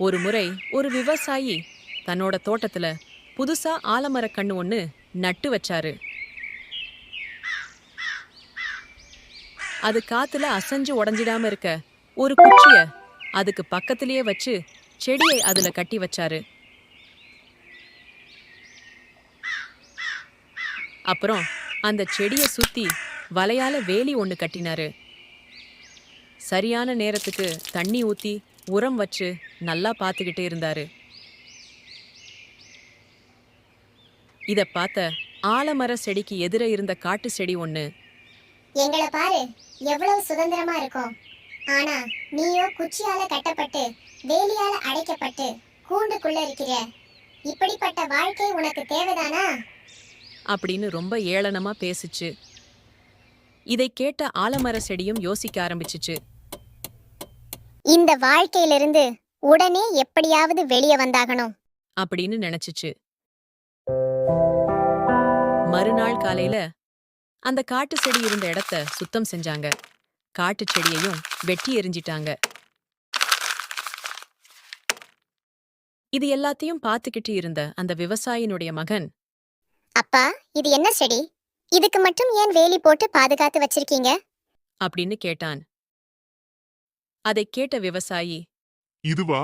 ஒரு முறை ஒரு விவசாயி தன்னோட தோட்டத்துல புதுசா ஆலமரக் கண்ணு ஒண்ணு நட்டு வச்சாரு. அது காத்துல அசைஞ்சு உடைஞ்சிடாம இருக்க ஒரு குச்சிய அதுக்கு பக்கத்திலேயே வச்சு செடியை அதுல கட்டி வச்சாரு. அப்புறம் அந்த செடிய சுத்தி வலையால வேலி ஒண்ணு கட்டினாரு. சரியான நேரத்துக்கு தண்ணி ஊத்தி உரம் வச்சு நல்லா பாத்துக்கிட்டே இருந்தாரு. இத பார்த்த ஆலமர செடிக்கு எதிர இருந்த காட்டு செடி ஒண்ணு, எங்களை பாரு, எவ்வளவு சுதந்திரமா இருக்கோம். ஆனா நீயோ குச்சியால கட்டப்பட்டு வேலியால அடைக்கப்பட்டு கூண்டுக்குள்ள இருக்கிற. இப்படிப்பட்ட வாழ்க்கை உனக்கு தேவைதானா? அப்படின்னு ரொம்ப ஏளனமா பேசுச்சு. இதை கேட்ட ஆலமர செடியும் யோசிக்க ஆரம்பிச்சுச்சு. இந்த வாழ்க்கையிலிருந்து உடனே எப்படியாவது வெளியே வந்தாகணும் அப்படின்னு நினைச்சுச்சு. மறுநாள் காலையில அந்த காட்டு செடி இருந்த இடத்த சுத்தம் செஞ்சாங்க. காட்டு செடியையும் வெட்டி எறிஞ்சிட்டாங்க. இது எல்லாத்தையும் பார்த்துக்கிட்டு இருந்த அந்த விவசாயினுடைய மகன், அப்பா, இது என்ன செடி? இதுக்கு மட்டும் ஏன் வேலி போட்டு பாதுகாத்து வச்சிருக்கீங்க அப்படின்னு கேட்டான். அதைக் கேட்ட விவசாயி, இதுவா?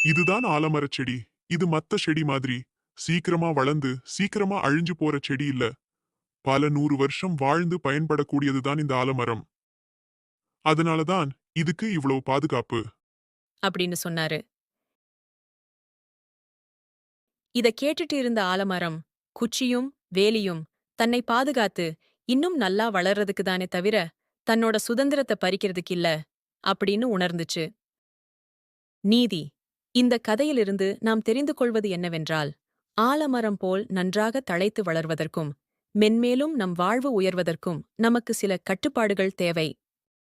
இதுதான் ஆலமரச் செடி. இது மத்த செடி மாதிரி சீக்கிரமா வளர்ந்து சீக்கிரமா அழிஞ்சு போற செடி இல்ல. பல 100 வருஷம் வாழ்ந்து பயன்படக்கூடியதுதான் இந்த ஆலமரம். அதனாலதான் இதுக்கு இவ்வளவு பாதுகாப்பு. அப்படின்னு சொன்னாரு. இத கேட்டுட்டு இருந்த ஆலமரம் குச்சியும் வேலியும் தன்னை பாதுகாத்து இன்னும் நல்லா வளர்றதுக்கு தானே தவிர தன்னோட சுதந்திரத்தை பறிக்கிறதுக்கு இல்ல அப்படின்னு உணர்ந்துச்சு. நீதி: இந்த கதையிலிருந்து நாம் தெரிந்து கொள்வது என்னவென்றால், ஆலமரம் போல் நன்றாக தழைத்து வளர்வதற்கும் மென்மேலும் நம் வாழ்வு உயர்வதற்கும் நமக்கு சில கட்டுப்பாடுகள் தேவை.